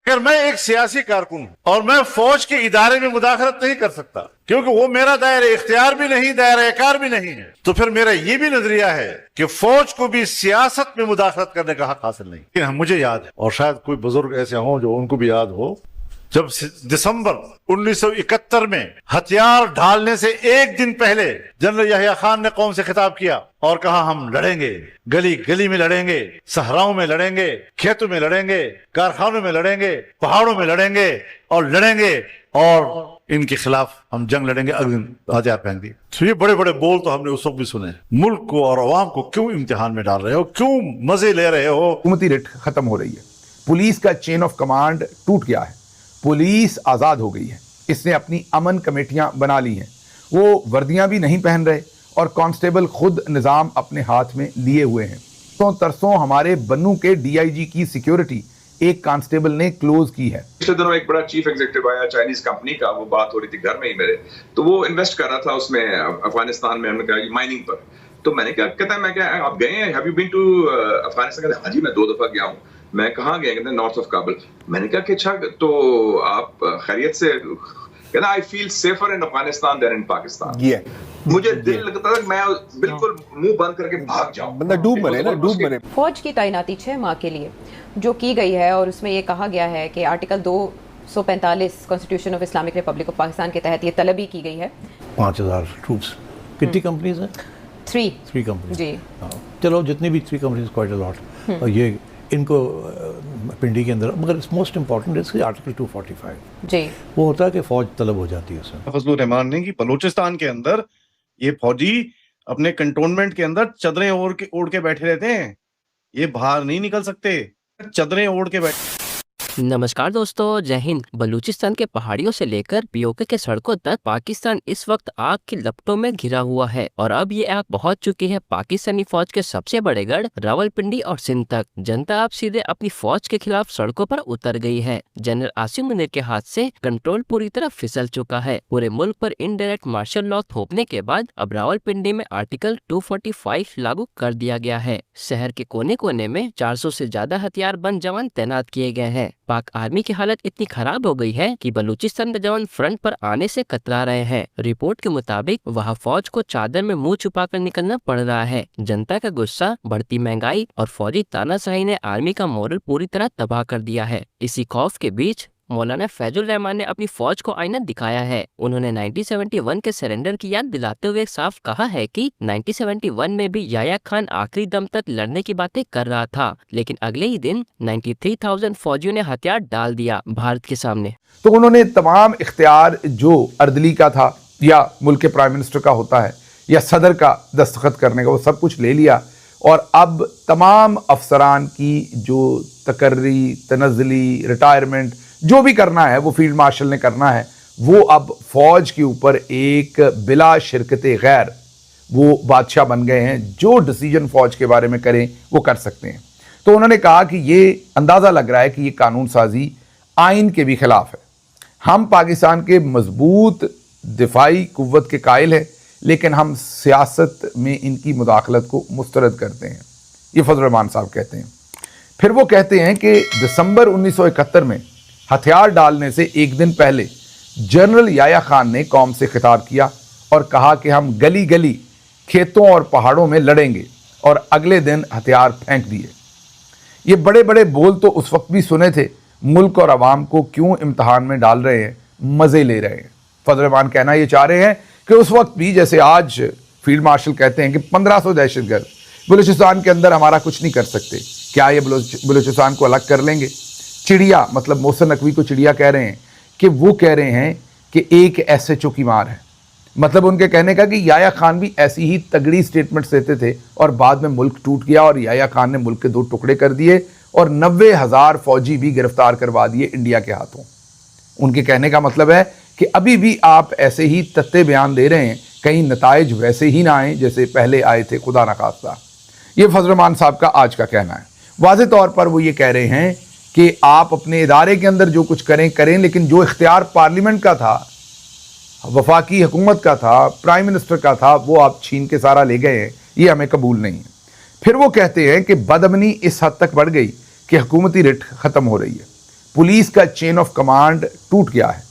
अगर मैं एक सियासी कारकुन हूं और मैं फौज के इदारे में मुदाखलत नहीं कर सकता क्योंकि वो मेरा दायरा इख्तियार भी नहीं, दायरा कार भी नहीं है, तो फिर मेरा ये भी नजरिया है कि फौज को भी सियासत में मुदाखलत करने का हक हासिल नहीं। लेकिन मुझे याद है, और शायद कोई बुजुर्ग ऐसे हों जो उनको भी याद हो, जब दिसंबर 1971 में हथियार ढालने से एक दिन पहले जनरल याहिया खान ने कौम से खिताब किया और कहा हम लड़ेंगे, गली गली में लड़ेंगे, सहराओं में लड़ेंगे, खेतों में लड़ेंगे, कारखानों में लड़ेंगे, पहाड़ों में लड़ेंगे और इनके खिलाफ हम जंग लड़ेंगे, हथियार फेंक दिए। तो ये बड़े बड़े बोल तो हमने उस वक्त भी सुने। मुल्क को और अवाम को क्यों इम्तिहान में डाल रहे हो, क्यों मजे ले रहे हो? हुकूमती रिट खत्म हो रही है, पुलिस का चेन ऑफ कमांड टूट गया है, पुलिस आज़ाद हो गई है, इसने अपनी अमन कमेटियां बना ली हैं, वो वर्दियां भी नहीं पहन रहे और कांस्टेबल खुद निज़ाम अपने हाथ में लिए हुए हैं। तो तरसों हमारे बन्नू के डीआईजी की सिक्योरिटी एक कांस्टेबल ने क्लोज की है। पिछले दिनों एक बड़ा चीफ एग्जीक्यूटिव आया चाइनीज कंपनी का, वो बात हो रही थी घर में ही मेरे, तो वो इन्वेस्ट कर रहा था उसमें अफगानिस्तान में, हमने कहा माइनिंग पर। तो मैंने क्या कहता है, मैं क्या आप गए हैं, have you been to Afghanistan? कहते हाँ जी मैं 2 दफा गया हूँ। मैं कहाँ गया? कहते नॉर्थ ऑफ काबुल। मैंने कहा कि अच्छा तो आप खैरियत से? कहना I feel safer in Afghanistan than in Pakistan. मुझे दिल लगता था मैं बिल्कुल मुंह बंद करके भाग जाऊं, बंदा डूब मरे। फौज की तैनाती 6 माह के लिए जो की गई है और उसमें ये कहा गया है कि article 245 constitution of Islamic Republic of Pakistan के तहत ये तलबी की गई है। 5000 ट्रूप्स। कितनी कंपनीज हैं? 3 कंपनीज जी। चलो जितनी भी 3 कंपनीज क्वाइट अ लॉट। और ये इनको पिंडी के अंदर, मगर मोस्ट इम्पॉर्टेंट है आर्टिकल 245 जी, वो होता है कि फौज तलब हो जाती है उसमें। फजलुर रहमान ने कि बलूचिस्तान के अंदर ये फौजी अपने कंटोनमेंट के अंदर चदरें ओढ़ के बैठे रहते हैं, ये बाहर नहीं निकल सकते, चदरें ओढ़ के बैठे। नमस्कार दोस्तों, जय हिंद। बलूचिस्तान के पहाड़ियों से लेकर पीओके के सड़कों तक पाकिस्तान इस वक्त आग की लपटों में घिरा हुआ है और अब ये आग पहुंच चुकी है पाकिस्तानी फौज के सबसे बड़े गढ़ रावलपिंडी और सिंध तक। जनता अब सीधे अपनी फौज के खिलाफ सड़कों पर उतर गई है। जनरल आसिम मुनीर के हाथ से कंट्रोल पूरी तरह फिसल चुका है। पूरे मुल्क पर इनडायरेक्ट मार्शल लॉ थोपने के बाद अब रावलपिंडी में आर्टिकल 245 लागू कर दिया गया है। शहर के कोने कोने में 400 से ज्यादा हथियारबंद जवान तैनात किए गए हैं। पाक आर्मी की हालत इतनी खराब हो गई है कि बलूचिस्तान के जवान फ्रंट पर आने से कतरा रहे हैं। रिपोर्ट के मुताबिक वहां फौज को चादर में मुंह छुपाकर निकलना पड़ रहा है। जनता का गुस्सा, बढ़ती महंगाई और फौजी तानाशाही ने आर्मी का मोरल पूरी तरह तबाह कर दिया है। इसी खौफ के बीच मौलाना फैजुल रहमान ने अपनी फौज को आईना दिखाया है। उन्होंने 1971 के सरेंडर की याद दिलाते हुए साफ कहा है कि 1971 में भी याह्या खान आखिरी दम तक लड़ने की बातें कर रहा था, लेकिन अगले ही दिन 93,000 फौजियों ने हथियार डाल दिया भारत के सामने। तो उन्होंने तमाम इख्तियार जो अर्दली का था या मुल्क के प्राइम मिनिस्टर का होता है या सदर का दस्तखत करने का, वो सब कुछ ले लिया और अब तमाम अफसरान की जो तकर्री, तनज़ली, रिटायरमेंट जो भी करना है वो फील्ड मार्शल ने करना है, वो अब फौज के ऊपर एक बिला शिरकत गैर वो बादशाह बन गए हैं। जो डिसीजन फौज के बारे में करें वो कर सकते हैं। तो उन्होंने कहा कि ये अंदाज़ा लग रहा है कि ये कानून साजी आइन के भी खिलाफ है। हम पाकिस्तान के मजबूत दिफाई कुव्वत के कायल हैं, लेकिन हम सियासत में इनकी मुदाखलत को मुस्तरद करते हैं, ये फजल रहमान साहब कहते हैं। फिर वो कहते हैं कि दिसंबर 1971 में हथियार डालने से एक दिन पहले जनरल याह्या खान ने कौम से खिताब किया और कहा कि हम गली गली, खेतों और पहाड़ों में लड़ेंगे, और अगले दिन हथियार फेंक दिए। ये बड़े बड़े बोल तो उस वक्त भी सुने थे, मुल्क और अवाम को क्यों इम्तहान में डाल रहे हैं, मज़े ले रहे हैं। फजल रहमान कहना ये चाह रहे हैं कि उस वक्त भी जैसे आज फील्ड मार्शल कहते हैं कि 1500 दहशतगर्द बलूचिस्तान के अंदर हमारा कुछ नहीं कर सकते, क्या ये बलूचिस्तान को अलग कर लेंगे? चिड़िया, मतलब मोहसिन नकवी को चिड़िया कह रहे हैं कि वो कह रहे हैं कि एक SHO की मार है। मतलब उनके कहने का कि याह्या खान भी ऐसी ही तगड़ी स्टेटमेंट्स देते थे और बाद में मुल्क टूट गया और याह्या खान ने मुल्क के 2 टुकड़े कर दिए और 90,000 फौजी भी गिरफ्तार करवा दिए इंडिया के हाथों। उनके कहने का मतलब है कि अभी भी आप ऐसे ही तत्ते बयान दे रहे हैं, कहीं नताइज वैसे ही ना आए जैसे पहले आए थे, खुदा न खास्ता। ये फजल रहमान साहब का आज का कहना है। वाज़ेह तौर पर वो ये कह रहे हैं कि आप अपने इदारे के अंदर जो कुछ करें, लेकिन जो इख्तियार पार्लियामेंट का था, वफाकी हुकूमत का था, प्राइम मिनिस्टर का था, वो आप छीन के सारा ले गए हैं, ये हमें कबूल नहीं है। फिर वो कहते हैं कि बदअमनी इस हद तक बढ़ गई कि हुकूमती रिट ख़त्म हो रही है, पुलिस का चेन ऑफ कमांड टूट गया है,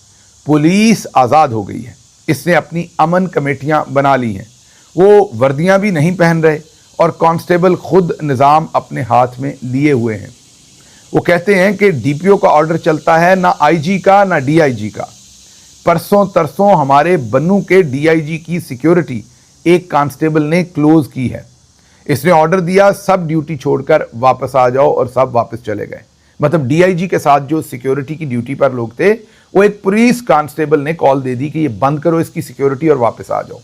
पुलिस आज़ाद हो गई है, इसने अपनी अमन कमेटियां बना ली हैं, वो वर्दियां भी नहीं पहन रहे और कांस्टेबल खुद निज़ाम अपने हाथ में लिए हुए हैं। वो कहते हैं कि डीपीओ का ऑर्डर चलता है, ना आईजी का ना डीआईजी का। परसों तरसों हमारे बन्नू के डीआईजी की सिक्योरिटी एक कांस्टेबल ने क्लोज की है। इसने ऑर्डर दिया सब ड्यूटी छोड़कर वापस आ जाओ और सब वापस चले गए। मतलब डीआईजी के साथ जो सिक्योरिटी की ड्यूटी पर लोग थे, वो एक पुलिस कांस्टेबल ने कॉल दे दी कि ये बंद करो इसकी सिक्योरिटी और वापस आ जाओ।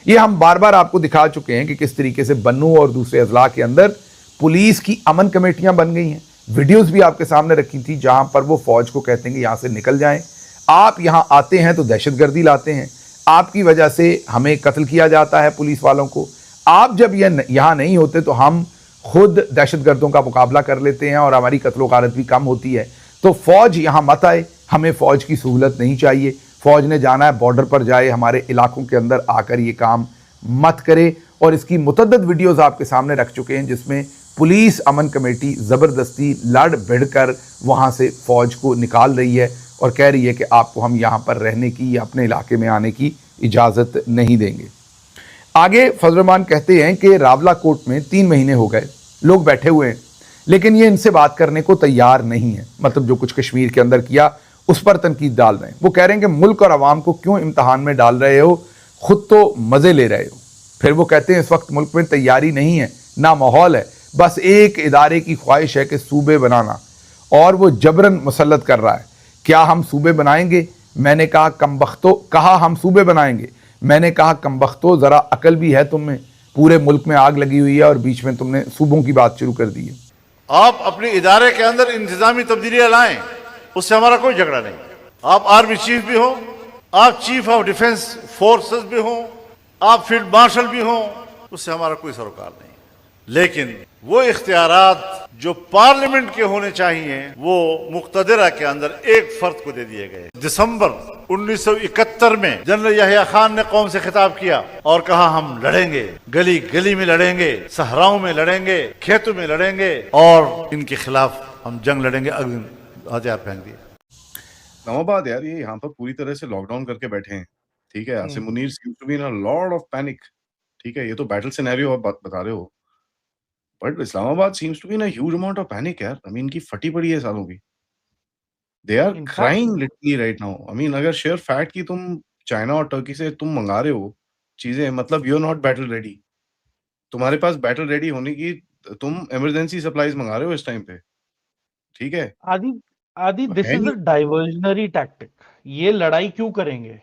ये हम बार बार आपको दिखा चुके हैं कि किस तरीके से बन्नू और दूसरे अजला के अंदर पुलिस की अमन कमेटियां बन गई हैं। वीडियोस भी आपके सामने रखी थी जहां पर वो फौज को कहते हैं कि यहां से निकल जाएं, आप यहां आते हैं तो दहशतगर्दी लाते हैं, आपकी वजह से हमें कत्ल किया जाता है पुलिस वालों को, आप जब यहां नहीं होते तो हम खुद दहशतगर्दों का मुकाबला कर लेते हैं और हमारी कत्लो गारत भी कम होती है। तो फौज यहां मत आए, हमें फौज की सहूलत नहीं चाहिए, फौज ने जाना है बॉर्डर पर जाए, हमारे इलाकों के अंदर आकर ये काम मत करे। और इसकी मुतअद्दिद वीडियोस आपके सामने रख चुके हैं जिसमें पुलिस अमन कमेटी ज़बरदस्ती लड़ भिड़ कर वहाँ से फ़ौज को निकाल रही है और कह रही है कि आपको हम यहाँ पर रहने की या अपने इलाके में आने की इजाज़त नहीं देंगे। आगे फजल रहमान कहते हैं कि रावला कोर्ट में 3 महीने हो गए, लोग बैठे हुए हैं, लेकिन ये इनसे बात करने को तैयार नहीं है। मतलब जो कुछ कश्मीर के अंदर किया उस पर तनकीद डाल रहे हैं। वो कह रहे हैं कि मुल्क और आवाम को क्यों इम्तहान में डाल रहे हो, खुद तो मज़े ले रहे हो। फिर वो कहते हैं इस वक्त मुल्क में तैयारी नहीं है, ना माहौल है, बस एक इदारे की ख्वाहिश है कि सूबे बनाना, और वो जबरन मुसल्लत कर रहा है। क्या हम सूबे बनाएंगे? मैंने कहा कमबख्तो, कहा हम सूबे बनाएंगे। मैंने कहा कमबख्तो, ज़रा अकल भी है तुम में, पूरे मुल्क में आग लगी हुई है और बीच में तुमने सूबों की बात शुरू कर दी है। आप अपने इदारे के अंदर इंतजामी तब्दीलियां लाएं, उससे हमारा कोई झगड़ा नहीं। आप आर्मी चीफ भी हो, आप चीफ ऑफ डिफेंस फोर्सेस भी हो, आप फील्ड मार्शल भी हो, उससे हमारा कोई सरोकार नहीं। लेकिन वो इख्तियारात जो पार्लियामेंट के होने चाहिए वो मुक्तदरा के अंदर एक फर्द को दे दिए गए। दिसंबर 1971 में जनरल यहया खान ने कौम से खिताब किया और कहा हम लड़ेंगे, गली गली में लड़ेंगे, सहराओं में लड़ेंगे, खेतों में लड़ेंगे और इनके खिलाफ हम जंग लड़ेंगे। हथियार फेंक दिए। इस्लामाबाद यार ये यहाँ पर पूरी तरह से लॉकडाउन करके बैठे हैं, ठीक है। Asim Munir seems to be in a lot of panic, ठीक है। ये तो बैटल सिनेरियो आप बता रहे हो, but Islamabad seems to be in a huge amount of panic यार। आई मीन इनकी फटी पड़ी है सालों की। They are crying literally right now. I mean अगर शेयर फैक्ट की तुम चाइना और टर्की से तुम मंगा रहे हो चीजें, मतलब you are not battle ready. तुम्हारे पास बैटल रेडी होने की, तुम इमरजेंसी सप्लाईज मंगा रहे हो इस टाइम पे, ठीक है। आदि this is a diversionary tactic. ये लड़ाई क्यों करेंगे?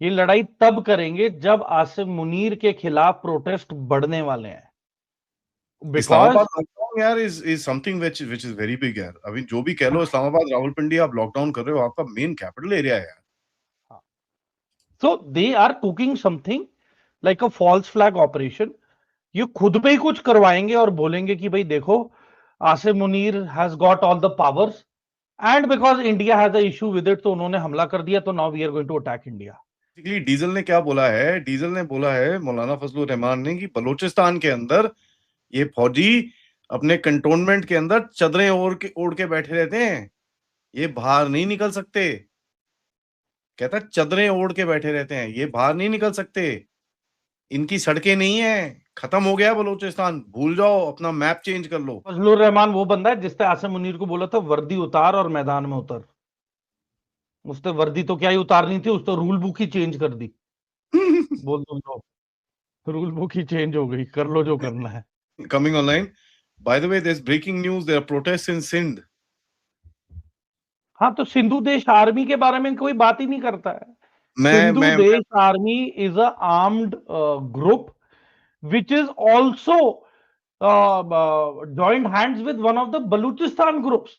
ये लड़ाई तब करेंगे जब आसिम मुनीर के खिलाफ प्रोटेस्ट बढ़ने वाले हैं। इस्लामाबाद लॉकडाउन यार is something which is very big यार। अभी जो भी कह लो, इस्लामाबाद रावलपिंडी आप लॉकडाउन कर रहे हो, आपका मेन कैपिटल एरिया है यार। So they are cooking something like a false flag operation. ये खुद पे ही कुछ करवाएंगे और बोलेंगे कि भाई देखो Asim Munir has got all the powers and because India has a issue with it, तो उन्होंने हमला कर दिया, तो now we are going to attack India. Basically डीजल ने क्या बोला है? डीजल ने बोला है, मौलाना फजलुर रहमान ने, कि बलूचिस्तान के अंदर ये फौजी अपने कंटोनमेंट के अंदर चदरें ओढ़ के बैठे रहते हैं, ये बाहर नहीं निकल सकते। कहता चदरें ओढ़ के बैठे रहते हैं, ये बाहर नहीं निकल सकते, इनकी सड़कें नहीं है, खत्म हो गया बलूचिस्तान, भूल जाओ, अपना मैप चेंज कर लो। फजलुर रहमान वो बंदा है जिसने आसिम मुनीर को बोला था वर्दी उतार और मैदान में उतर। उसने वर्दी तो क्या ही उतारनी थी, उसने रूल बुक ही चेंज कर दी। बोल दो लो, रूल बुक ही चेंज हो गई, कर लो जो करना है। Coming online, by the way, there's breaking news. There are protests in Sindh. हाँ, तो सिंधु देश आर्मी के बारे में कोई बात ही नहीं करता है। सिंधु देश army is a armed group which is also joined hands with one of the Baluchistan groups.